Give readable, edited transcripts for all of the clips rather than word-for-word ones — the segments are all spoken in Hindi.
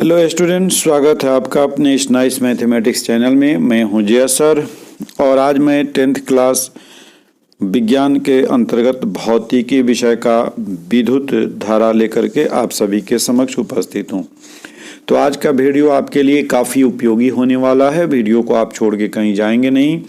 हेलो स्टूडेंट्स, स्वागत है आपका अपने इस नाइस मैथमेटिक्स चैनल में। मैं हूं जय सर और आज मैं 10th क्लास विज्ञान के अंतर्गत भौतिकी विषय का विद्युत धारा लेकर के आप सभी के समक्ष उपस्थित हूं। तो आज का वीडियो आपके लिए काफ़ी उपयोगी होने वाला है। वीडियो को आप छोड़ के कहीं जाएंगे नहीं।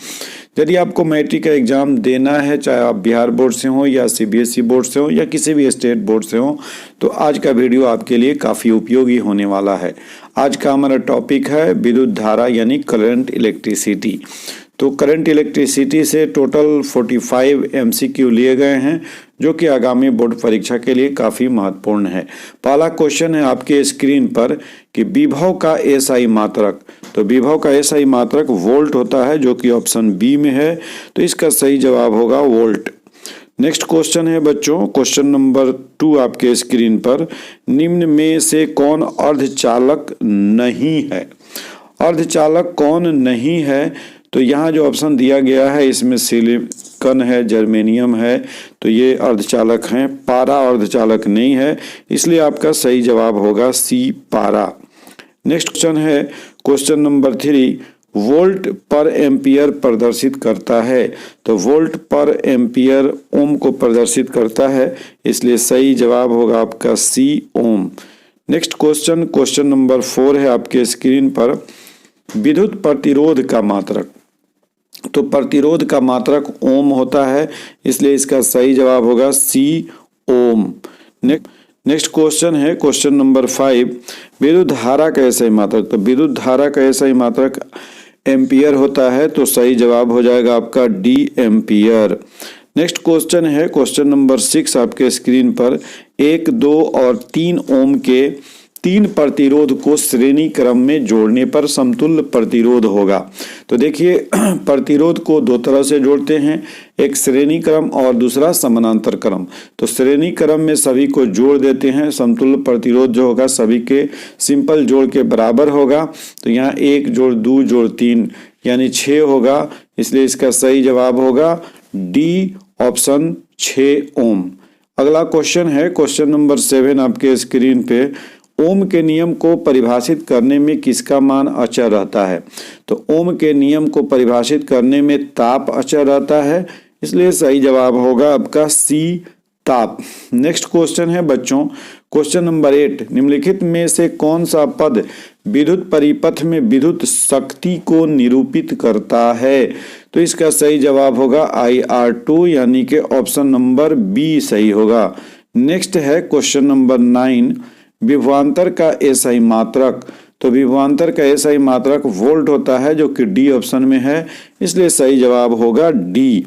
यदि आपको मैट्रिक का एग्ज़ाम देना है, चाहे आप बिहार बोर्ड से हो या सीबीएसई बोर्ड से हो या किसी भी स्टेट बोर्ड से हो, तो आज का वीडियो आपके लिए काफ़ी उपयोगी होने वाला है। आज का हमारा टॉपिक है विद्युत धारा यानी करंट इलेक्ट्रिसिटी। तो करंट इलेक्ट्रिसिटी से टोटल 45 MCQ लिए गए हैं, जो कि आगामी बोर्ड परीक्षा के लिए काफ़ी महत्वपूर्ण है। पहला क्वेश्चन है आपके स्क्रीन पर कि विभव का एसआई मात्रक। तो विभव का एसआई मात्रक वोल्ट होता है, जो कि ऑप्शन बी में है। तो इसका सही जवाब होगा वोल्ट। नेक्स्ट क्वेश्चन है बच्चों, क्वेश्चन नंबर 2 आपके स्क्रीन पर, निम्न में से कौन अर्धचालक नहीं है? अर्धचालक कौन नहीं है? तो यहाँ जो ऑप्शन दिया गया है इसमें सिलिकॉन है, जर्मेनियम है, तो ये अर्धचालक हैं। पारा अर्धचालक नहीं है, इसलिए आपका सही जवाब होगा सी, पारा। नेक्स्ट क्वेश्चन है क्वेश्चन नंबर 3, वोल्ट पर एम्पियर प्रदर्शित करता है। तो वोल्ट पर एम्पियर ओम को प्रदर्शित करता है, इसलिए सही जवाब होगा आपका सी, ओम। नेक्स्ट क्वेश्चन नंबर 4 है आपके स्क्रीन पर, विद्युत प्रतिरोध का मात्रक। तो प्रतिरोध का मात्रक ओम होता है, इसलिए इसका सही जवाब होगा सी, ओम। नेक्स्ट क्वेश्चन है क्वेश्चन नंबर 5, विद्युत धारा का एसआई मात्रक। तो विद्युत धारा का एसआई मात्रक एम्पियर होता है, तो सही जवाब हो जाएगा आपका डी, एम्पियर। नेक्स्ट क्वेश्चन है क्वेश्चन नंबर 6 आपके स्क्रीन पर, 1, 2 और 3 ओम के 3 प्रतिरोध को श्रेणी क्रम में जोड़ने पर समतुल्य प्रतिरोध होगा। तो देखिए, प्रतिरोध को दो तरह से जोड़ते हैं, एक श्रेणी क्रम और दूसरा समानांतर क्रम। तो श्रेणी क्रम में सभी को जोड़ देते हैं, समतुल्य प्रतिरोध जो होगा सभी के सिंपल जोड़ के बराबर होगा। तो यहाँ 1 जोड़ 2 जोड़ 3 यानी 6 होगा, इसलिए इसका सही जवाब होगा डी, ऑप्शन 6, ओम। अगला क्वेश्चन है क्वेश्चन नंबर 7 आपके स्क्रीन पे, ओम के नियम को परिभाषित करने में किसका मान अचर रहता है? तो ओम के नियम को परिभाषित करने में ताप अचर रहता है, इसलिए सही जवाब होगा आपका सी, ताप। नेक्स्ट क्वेश्चन है बच्चों क्वेश्चन नंबर 8, निम्नलिखित में से कौन सा पद विद्युत परिपथ में विद्युत शक्ति को निरूपित करता है? तो इसका सही जवाब होगा IR2 यानी कि ऑप्शन नंबर बी सही होगा। नेक्स्ट है क्वेश्चन नंबर 9, विभवांतर का एसआई मात्रक। तो विभवांतर का एसआई मात्रक वोल्ट होता है, जो कि डी ऑप्शन में है, इसलिए सही जवाब होगा डी।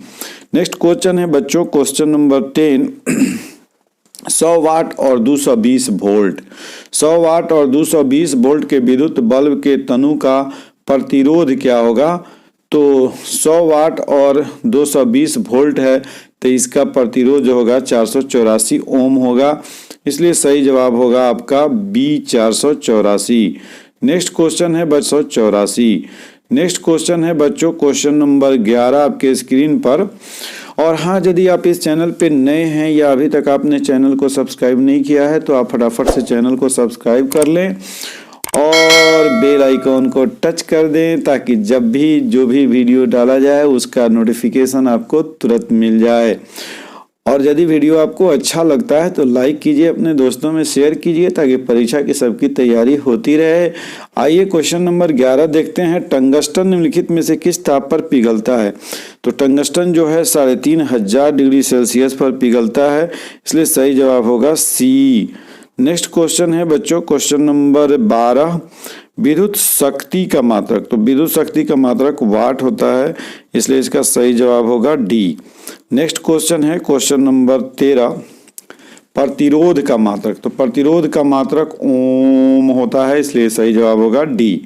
नेक्स्ट क्वेश्चन है बच्चों क्वेश्चन नंबर 10, 100 वाट और 220 वोल्ट। 100 वाट और 220 वोल्ट के विद्युत बल्ब के तनु का प्रतिरोध क्या होगा? तो 100 वाट और 220 वोल्ट है, तो इसका प्रतिरोध जो होगा 484 ओम होगा, इसलिए सही जवाब होगा आपका बी, 484। नेक्स्ट क्वेश्चन है बच्चों 84। नेक्स्ट क्वेश्चन है बच्चों क्वेश्चन नंबर 11 आपके स्क्रीन पर। और हाँ, यदि आप इस चैनल पे नए हैं या अभी तक आपने चैनल को सब्सक्राइब नहीं किया है, तो आप फटाफट से चैनल को सब्सक्राइब कर लें और बेल आइकॉन को टच कर दें, ताकि जब भी जो भी वीडियो डाला जाए उसका नोटिफिकेशन आपको तुरंत मिल जाए। और यदि वीडियो आपको अच्छा लगता है तो लाइक कीजिए, अपने दोस्तों में शेयर कीजिए, ताकि परीक्षा की सबकी तैयारी होती रहे। आइए क्वेश्चन नंबर 11 देखते हैं, टंगस्टन निम्नलिखित में से किस ताप पर पिघलता है? तो टंगस्टन जो है 3500 डिग्री सेल्सियस पर पिघलता है, इसलिए सही जवाब होगा सी। नेक्स्ट क्वेश्चन है बच्चों क्वेश्चन नंबर 12, विद्युत शक्ति का मात्रक। तो विद्युत शक्ति का मात्रक वाट होता है, इसलिए इसका सही जवाब होगा डी। नेक्स्ट क्वेश्चन है क्वेश्चन नंबर 13, प्रतिरोध का मात्रक। तो प्रतिरोध का मात्रक ओम होता है, इसलिए सही जवाब होगा डी।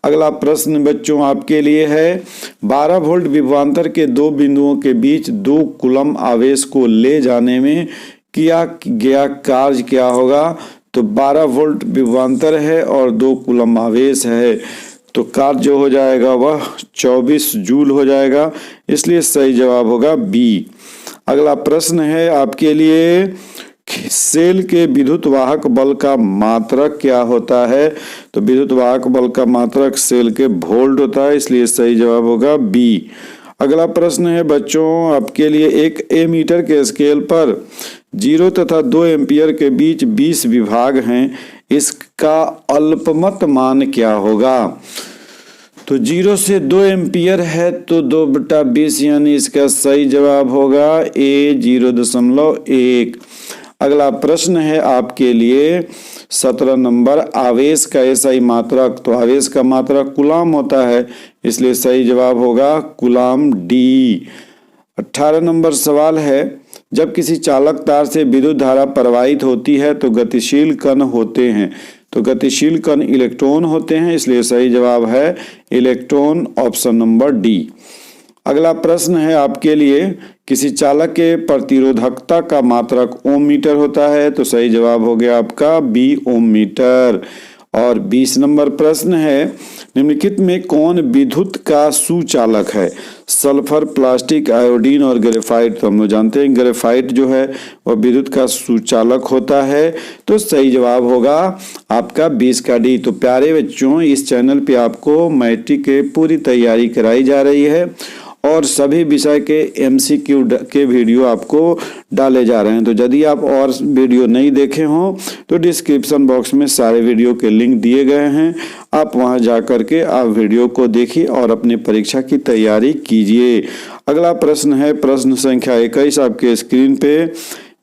अगला प्रश्न बच्चों आपके लिए है, 12 वोल्ट विभवांतर के दो बिंदुओं के बीच 2 कूलम आवेश को ले जाने में किया गया कार्य क्या होगा? तो 12 वोल्ट विभवांतर है और 2 कूलम आवेश है, तो कार्य जो हो जाएगा वह 24 जूल हो जाएगा, इसलिए सही जवाब होगा बी। अगला प्रश्न है आपके लिए, सेल के विद्युत वाहक बल का मात्रक क्या होता है? तो विद्युत वाहक बल का मात्रक सेल के वोल्ट होता है, इसलिए सही जवाब होगा बी। अगला प्रश्न है बच्चों आपके लिए, एक एमीटर के स्केल पर 0 तथा 2 एम्पियर के बीच 20 विभाग हैं, इसका अल्पमत मान क्या होगा? तो 0 से 2 एम्पियर है तो 2/20 यानी इसका सही जवाब होगा ए 0.1। अगला प्रश्न है आपके लिए 17 नंबर, आवेश का एसआई मात्रक। तो आवेश का मात्रक कूलाम होता है, इसलिए सही जवाब होगा कूलाम डी। 18 नंबर सवाल है, जब किसी चालक तार से विद्युत धारा प्रवाहित होती है तो गतिशील कण होते हैं। तो गतिशील कण इलेक्ट्रॉन होते हैं, इसलिए सही जवाब है इलेक्ट्रॉन, ऑप्शन नंबर डी। अगला प्रश्न है आपके लिए, किसी चालक के प्रतिरोधकता का मात्रक ओम मीटर होता है। तो सही जवाब हो गया आपका बी, ओम मीटर। और 20 नंबर प्रश्न है, निम्नलिखित में कौन विद्युत का सुचालक है? सल्फर, प्लास्टिक, आयोडीन और ग्रेफाइट। तो हम लोग जानते हैं ग्रेफाइट जो है वह विद्युत का सुचालक होता है, तो सही जवाब होगा आपका 20 का डी। तो प्यारे बच्चों, इस चैनल पे आपको मैट्रिक के पूरी तैयारी कराई जा रही है और सभी विषय के एमसीक्यू के वीडियो आपको डाले जा रहे हैं। तो यदि आप और वीडियो नहीं देखे हों तो डिस्क्रिप्शन बॉक्स में सारे वीडियो के लिंक दिए गए हैं, आप वहां जा करके आप वीडियो को देखिए और अपनी परीक्षा की तैयारी कीजिए। अगला प्रश्न है प्रश्न संख्या 21 आपके स्क्रीन पे,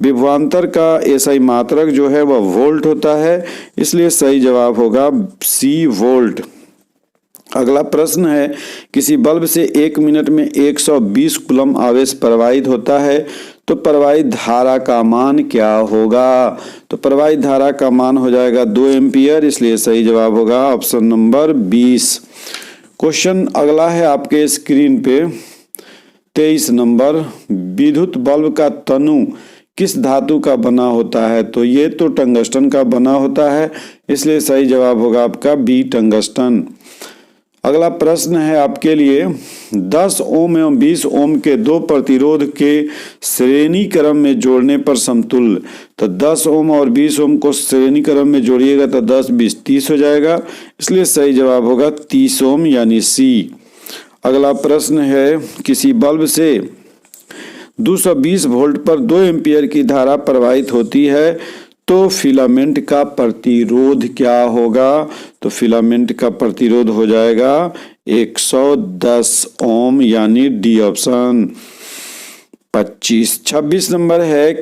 विभवांतर का एसआई मात्रक जो है वह वोल्ट होता है, इसलिए सही जवाब होगा सी, वोल्ट। अगला प्रश्न है, किसी बल्ब से 1 मिनट में 120 कूलम आवेश प्रवाहित होता है, तो प्रवाहित धारा का मान क्या होगा? तो प्रवाहित धारा का मान हो जाएगा 2 एम्पियर, इसलिए सही जवाब होगा ऑप्शन नंबर 20। क्वेश्चन अगला है आपके स्क्रीन पे 23 नंबर, विद्युत बल्ब का तनु किस धातु का बना होता है? तो ये तो टंगस्टन का बना होता है, इसलिए सही जवाब होगा आपका बी, टंगस्टन। अगला प्रश्न है आपके लिए, 10 ओम एवं 20 ओम के दो प्रतिरोध के श्रेणी क्रम में जोड़ने पर समतुल्य। तो 10 ओम और 20 ओम को श्रेणी क्रम में जोड़िएगा तो 10, 20, 30 हो जाएगा, इसलिए सही जवाब होगा 30 ओम यानी सी। अगला प्रश्न है, किसी बल्ब से 220 वोल्ट पर 2 एम्पियर की धारा प्रवाहित होती है, तो फिलामेंट का प्रतिरोध क्या होगा? तो फिलामेंट का प्रतिरोध हो जाएगा 110 ओम यानी डी, ऑप्शन 25। 26 नंबर है,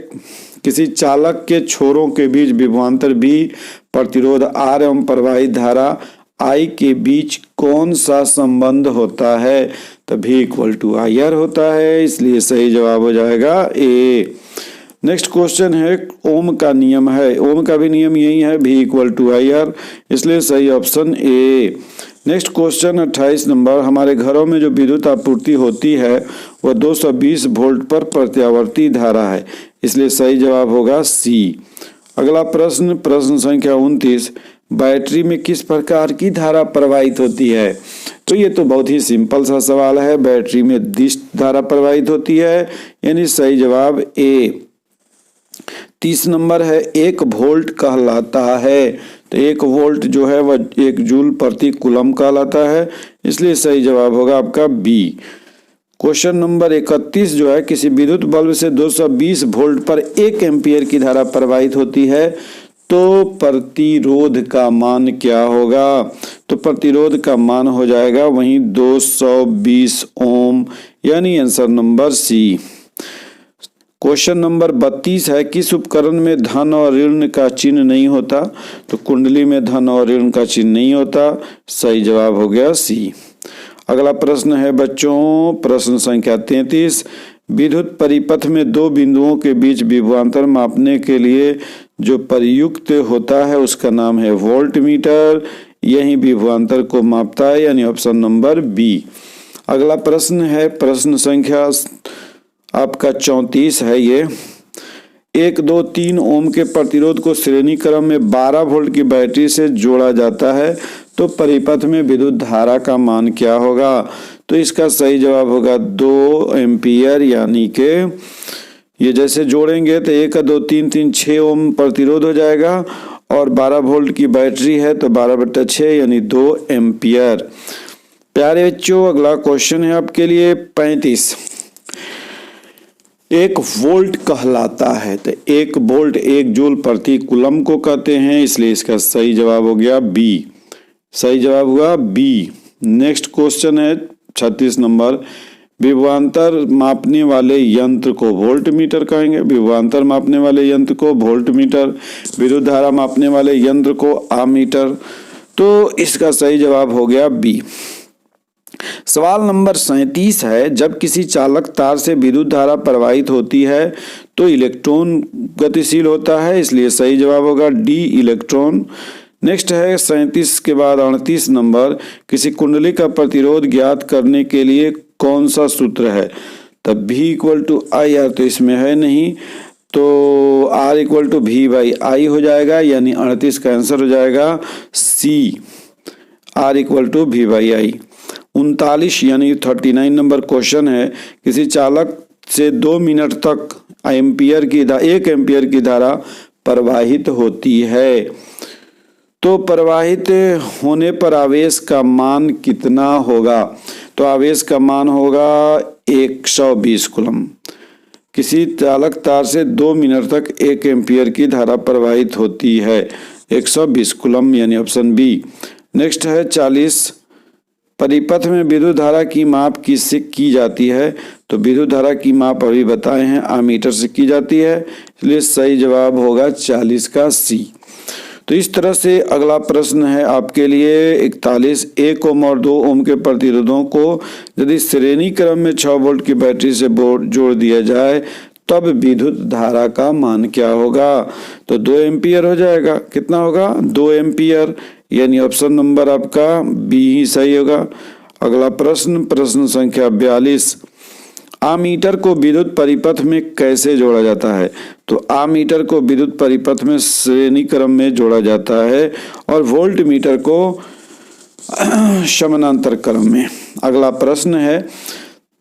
किसी चालक के छोरों के बीच विभवांतर बी, प्रतिरोध आर एवं प्रवाहित धारा आई के बीच कौन सा संबंध होता है? तो भी इक्वल टू आई आर होता है, इसलिए सही जवाब हो जाएगा ए। नेक्स्ट क्वेश्चन है, ओम का नियम है, ओम का भी नियम यही है, भी इक्वल टू आई आर, इसलिए सही option A. Next question 28 number, हमारे घरों में जो विद्युत आपूर्ति होती है वह 220 वोल्ट पर प्रत्यावर्ती धारा है, इसलिए सही जवाब होगा सी। अगला प्रश्न प्रश्न संख्या 29, बैटरी में किस प्रकार की धारा प्रवाहित होती है? तो ये तो बहुत ही सिंपल सा सवाल है, बैटरी में दिश धारा प्रवाहित होती है, यानी सही जवाब ए। 30 नंबर है, 1 वोल्ट कहलाता है, तो 1 वोल्ट जो है वह 1 जूल प्रति कूलम कहलाता है, इसलिए सही जवाब होगा आपका बी। क्वेश्चन नंबर 31 जो है, किसी विद्युत बल्ब से 220 वोल्ट पर 1 एम्पियर की धारा प्रवाहित होती है, तो प्रतिरोध का मान क्या होगा? तो प्रतिरोध का मान हो जाएगा वहीं 220 ओम, यानी answer number C. Question number 32 है, किस उपकरण में धन और ऋण का चिन्ह नहीं होता? तो कुंडली में धन और ऋण का चिन्ह नहीं होता, सही जवाब हो गया सी। अगला प्रश्न है बच्चों प्रश्न संख्या 33, विद्युत परिपथ में 2 बिंदुओं के बीच विभवांतर मापने के लिए जो प्रयुक्त होता है उसका नाम है वोल्ट मीटर, यही विभवांतर को मापता है, यानी ऑप्शन नंबर बी। अगला प्रश्न है प्रश्न संख्या आपका 34 है, ये 1, 2, 3 ओम के प्रतिरोध को श्रेणी क्रम में 12 वोल्ट की बैटरी से जोड़ा जाता है, तो परिपथ में विद्युत धारा का मान क्या होगा? तो इसका सही जवाब होगा 2 एम्पियर, यानी के ये जैसे जोड़ेंगे तो 1 2 3 3 6 ओम प्रतिरोध हो जाएगा और 12 वोल्ट की बैटरी है तो 12/6 यानी 2 एम्पियर। प्यारे बच्चों, अगला क्वेश्चन है आपके लिए 35। 1 वोल्ट कहलाता है तो 1 वोल्ट 1 जूल प्रति कूलम को कहते हैं, इसलिए इसका सही जवाब हो गया बी। सही जवाब हुआ बी। नेक्स्ट क्वेश्चन है 36 नंबर। विभवांतर मापने वाले यंत्र को वोल्ट मीटर कहेंगे। विभवांतर मापने वाले यंत्र को वोल्ट मीटर, विद्युत धारा मापने वाले यंत्र को आमीटर। तो इसका सही जवाब हो गया बी। सवाल नंबर 37 है। जब किसी चालक तार से विद्युत धारा प्रवाहित होती है तो इलेक्ट्रॉन गतिशील होता है, इसलिए सही जवाब होगा डी इलेक्ट्रॉन। नेक्स्ट है 37 के बाद 38 नंबर। किसी कुंडली का प्रतिरोध ज्ञात करने के लिए कौन सा सूत्र है? तब V = I R तो इसमें है नहीं, तो R = V/I हो जाएगा, यानी 38 का आंसर हो जाएगा सी, R = V/I। 39 यानी 39 नंबर क्वेश्चन है। किसी चालक से 2 मिनट तक 1 एम्पियर की धारा प्रवाहित होती है, तो प्रवाहित होने पर आवेश का मान कितना होगा? तो आवेश का मान होगा 120 कूलम। किसी चालक तार से 2 मिनट तक 1 एम्पियर की धारा प्रवाहित होती है, 120 कूलम, यानी ऑप्शन बी। नेक्स्ट है 40। परिपथ में विद्युत धारा की माप किससे की जाती है? तो विद्युत धारा की माप अभी बताए हैं, आमीटर से की जाती है, इसलिए सही जवाब होगा 40 का सी। तो इस तरह से अगला प्रश्न है आपके लिए 41। 1 ओम और 2 ओम के प्रतिरोधों को यदि श्रेणी क्रम में 6 वोल्ट की बैटरी से जोड़ दिया जाए तब विद्युत धारा का मान क्या होगा? तो 2 एम्पियर हो जाएगा। कितना होगा? 2 एम्पियर, यानी ऑप्शन नंबर आपका बी ही सही होगा। अगला प्रश्न संख्या 42। आमीटर को विद्युत परिपथ में कैसे जोड़ा जाता है? तो आमीटर को विद्युत परिपथ में श्रेणी क्रम में जोड़ा जाता है और वोल्ट मीटर को समानांतर क्रम में। अगला प्रश्न है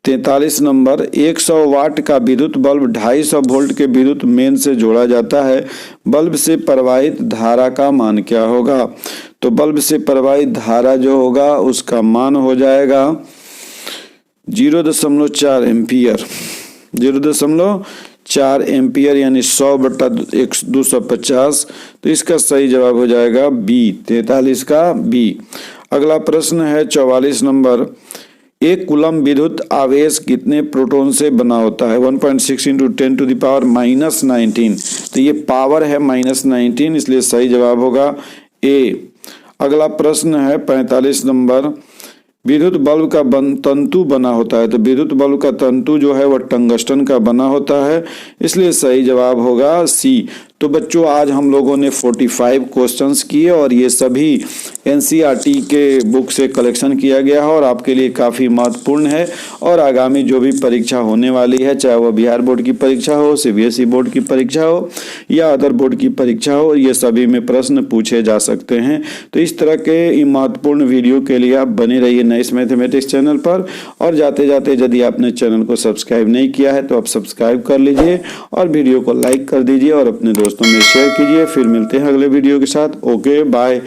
43 नंबर। 100 वाट का विद्युत बल्ब 250 वोल्ट के विद्युत मेन से जोड़ा जाता है, बल्ब से प्रवाहित धारा का मान क्या होगा? तो बल्ब से प्रवाहित धारा जो होगा उसका मान हो जाएगा 0.4 एम्पियर। 0.4 एम्पियर यानी 100/250। तो इसका सही जवाब हो जाएगा बी, 43 का बी। अगला प्रश्न है 44 नंबर। 1 कूलम विद्युत आवेश कितने प्रोटॉन से बना होता है? 1.6 × 10⁻⁻19। तो ये पावर है -19, इसलिए सही जवाब होगा ए। अगला प्रश्न है 45 नंबर। विद्युत बल्ब का तंतु बना होता है, तो विद्युत बल्ब का तंतु जो है वह टंगस्टन का बना होता है, इसलिए सही जवाब होगा सी। तो बच्चों आज हम लोगों ने 45 क्वेश्चंस किए और ये सभी एनसीईआरटी के बुक से कलेक्शन किया गया है और आपके लिए काफ़ी महत्वपूर्ण है। और आगामी जो भी परीक्षा होने वाली है, चाहे वह बिहार बोर्ड की परीक्षा हो, सीबीएसई बोर्ड की परीक्षा हो या अदर बोर्ड की परीक्षा हो, ये सभी में प्रश्न पूछे जा सकते हैं। तो इस तरह के महत्वपूर्ण वीडियो के लिए आप बने रहिए नाइस मैथमेटिक्स चैनल पर। और जाते जाते यदि आपने चैनल को सब्सक्राइब नहीं किया है तो आप सब्सक्राइब कर लीजिए और वीडियो को लाइक कर दीजिए और अपने दोस्तों में शेयर कीजिए। फिर मिलते हैं अगले वीडियो के साथ। Okay, bye.